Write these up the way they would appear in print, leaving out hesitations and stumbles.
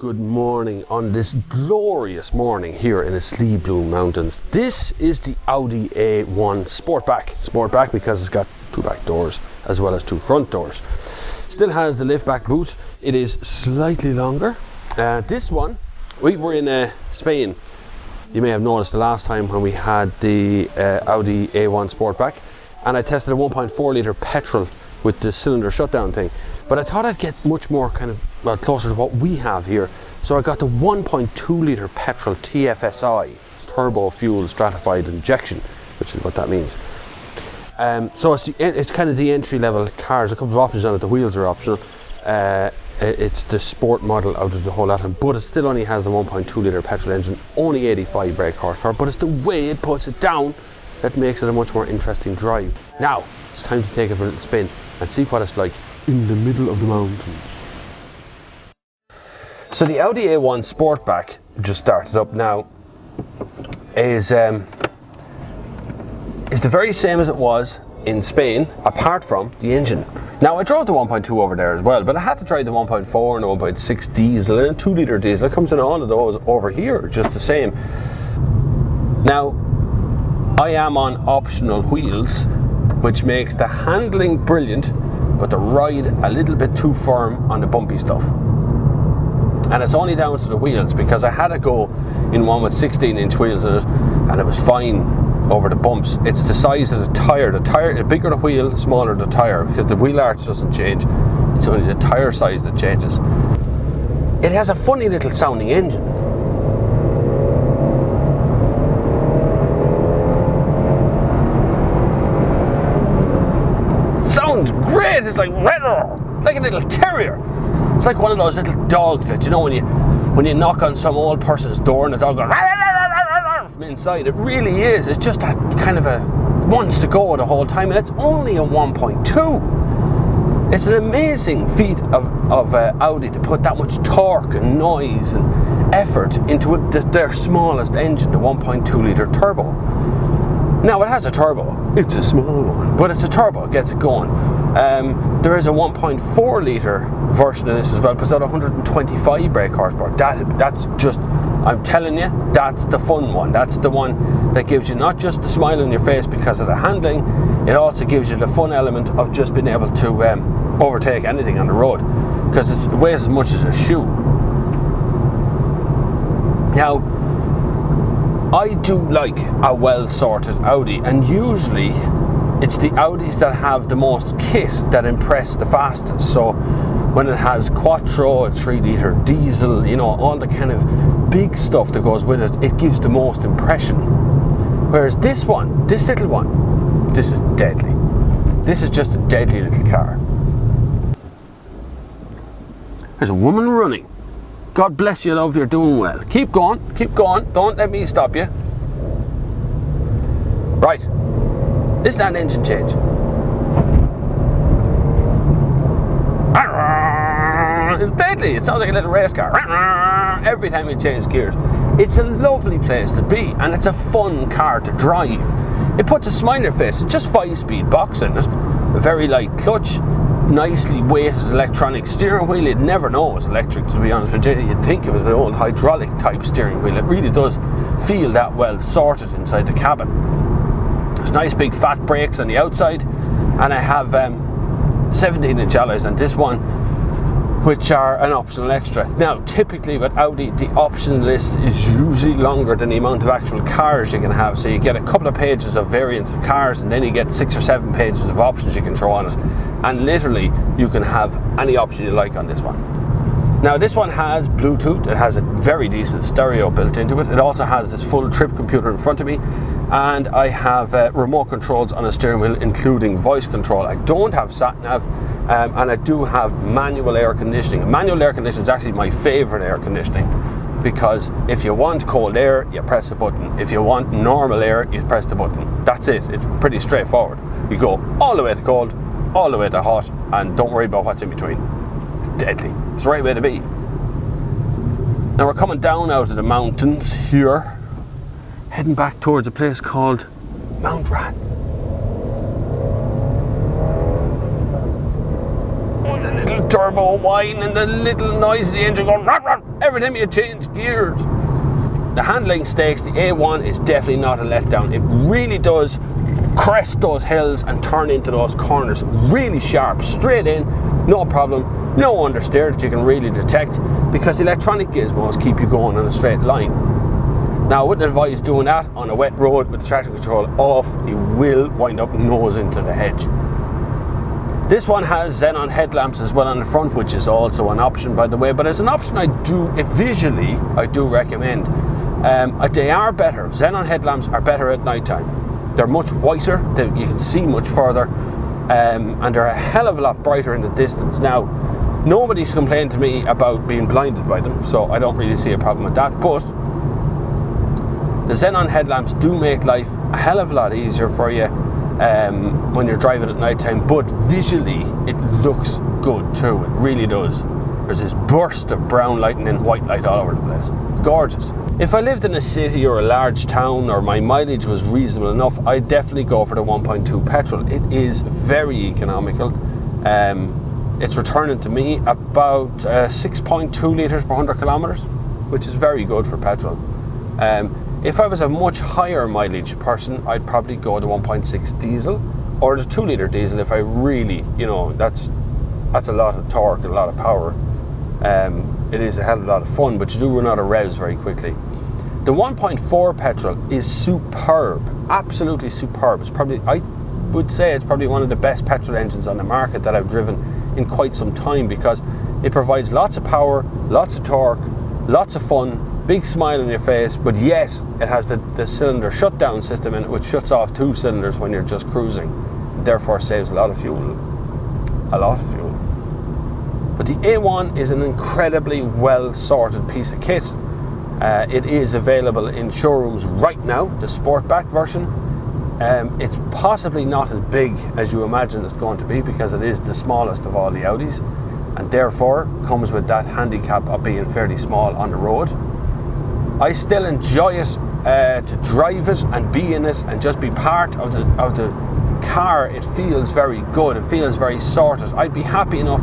Good morning on this glorious morning here in the Slieve Bloom Mountains. This is the Audi A1 Sportback because it's got two back doors as well as two front doors. Still has the lift back boot. It is slightly longer. This one, we were in Spain. You may have noticed the last time when we had the Audi A1 Sportback, and I tested a 1.4 litre petrol with the cylinder shutdown thing. But I thought I'd get much more closer to what we have here. So I got the 1.2 litre petrol TFSI, turbo fuel stratified injection, which is what that means. So it's kind of the entry level cars. A couple of options on it. The wheels are optional. It's the sport model out of the whole lot, but it still only has the 1.2 litre petrol engine, only 85 brake horsepower. But it's the way it puts it down that makes it a much more interesting drive. Now it's time to take it for a little spin and see what it's like in the middle of the mountains. So the Audi A1 Sportback just started up now is the very same as it was in Spain, apart from the engine. Now I drove the 1.2 over there as well, but I had to try the 1.4 and the 1.6 diesel and a 2 litre diesel. It comes in all of those over here just the same. Now I am on optional wheels, which makes the handling brilliant, but the ride a little bit too firm on the bumpy stuff. And it's only down to the wheels, because I had to go in one with 16-inch wheels in it, and it was fine over the bumps. It's the size of the tyre. The bigger the wheel, the smaller the tyre, because the wheel arch doesn't change. It's only the tyre size that changes. It has a funny little sounding engine. Sounds great. It's like a little terrier. It's like one of those little dogs that, you know, when you knock on some old person's door and the dog goes from inside. It really is. It's just that kind of wants to go the whole time, and it's only a 1.2. It's an amazing feat of Audi to put that much torque and noise and effort into their smallest engine, the 1.2 litre turbo. Now it has a turbo. It's a small one, but it's a turbo. It gets it going. There is a 1.4 litre version of this as well, puts out 125 brake horsepower. That's just, I'm telling you, that's the fun one. That's the one that gives you not just the smile on your face because of the handling, it also gives you the fun element of just being able to overtake anything on the road, because it weighs as much as a shoe. Now, I do like a well-sorted Audi, and usually it's the Audis that have the most kit that impress the fastest. So when it has Quattro, a 3 litre diesel, you know, all the kind of big stuff that goes with it, it gives the most impression. Whereas this little one, this is deadly. This is just a deadly little car. There's a woman running. God bless you, love, you're doing well. Keep going, don't let me stop you. Right, this is not an engine change. It's deadly, it sounds like a little race car. Every time you change gears. It's a lovely place to be, and it's a fun car to drive. It puts a smile on your face. It's just 5-speed box in it, a very light clutch, nicely weighted electronic steering wheel. You'd never know it was electric, to be honest with you. You'd think it was an old hydraulic type steering wheel. It really does feel that well sorted inside the cabin. There's nice big fat brakes on the outside, and I have 17-inch alloys on this one, which are an optional extra. Now, typically with Audi, the option list is usually longer than the amount of actual cars you can have. So you get a couple of pages of variants of cars, and then you get 6 or 7 pages of options you can throw on it. And literally, you can have any option you like on this one. Now, this one has Bluetooth. It has a very decent stereo built into it. It also has this full trip computer in front of me, and I have remote controls on the steering wheel, including voice control. I don't have sat-nav, and I do have manual air conditioning. Manual air conditioning is actually my favorite air conditioning, because if you want cold air, you press a button. If you want normal air, you press the button. That's it. It's pretty straightforward. You go all the way to cold, all the way to hot, and don't worry about what's in between. It's deadly. It's the right way to be. Now we're coming down out of the mountains here, heading back towards a place called Mount Rat. Oh, the little turbo whine and the little noise of the engine going rah, rah, every time you change gears. The handling stakes, the A1 is definitely not a letdown. It really does crest those hills and turn into those corners really sharp, straight in, no problem, no understeer that you can really detect, because electronic gizmos keep you going on a straight line. Now, I wouldn't advise doing that on a wet road with the traction control off. You will wind up nose into the hedge. This one has xenon headlamps as well on the front, which is also an option, by the way, but as an option I do recommend. They are better. Xenon headlamps are better at night time. They're much whiter, you can see much further, and they're a hell of a lot brighter in the distance. Now, nobody's complained to me about being blinded by them, so I don't really see a problem with that, but the xenon headlamps do make life a hell of a lot easier for you when you're driving at night time, but visually it looks good too, it really does. There's this burst of brown light and then white light all over the place. It's gorgeous. If I lived in a city or a large town, or my mileage was reasonable enough, I'd definitely go for the 1.2 petrol. It is very economical. It's returning to me about 6.2 litres per 100 kilometres, which is very good for petrol. If I was a much higher mileage person, I'd probably go the 1.6 diesel or the 2 litre diesel if I really, that's a lot of torque and a lot of power. It is a hell of a lot of fun, but you do run out of revs very quickly. The 1.4 petrol is superb, absolutely superb. I would say it's probably one of the best petrol engines on the market that I've driven in quite some time, because it provides lots of power, lots of torque, lots of fun, big smile on your face, but yet it has the cylinder shutdown system in it, which shuts off 2 cylinders when you're just cruising, therefore saves a lot of fuel. But the A1 is an incredibly well sorted piece of kit. It is available in showrooms right now, the Sportback version. It's possibly not as big as you imagine it's going to be, because it is the smallest of all the Audis, and therefore comes with that handicap of being fairly small on the road. I still enjoy it to drive it and be in it and just be part of the car. It feels very good, it feels very sorted. I'd be happy enough.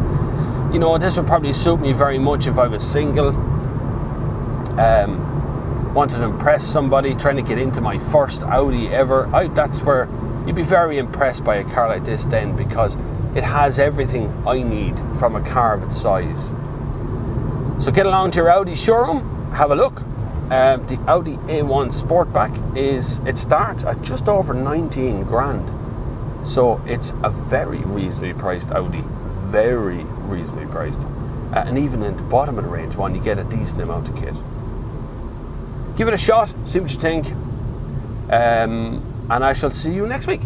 This would probably suit me very much if I was single, wanted to impress somebody, trying to get into my first Audi ever. That's where you'd be very impressed by a car like this then, because it has everything I need from a car of its size. So get along to your Audi showroom, have a look. The Audi A1 Sportback starts at just over 19 grand. So it's a very reasonably priced Audi. Very reasonably priced, and even in the bottom of the range one, you get a decent amount of kit. Give it a shot, see what you think, and I shall see you next week.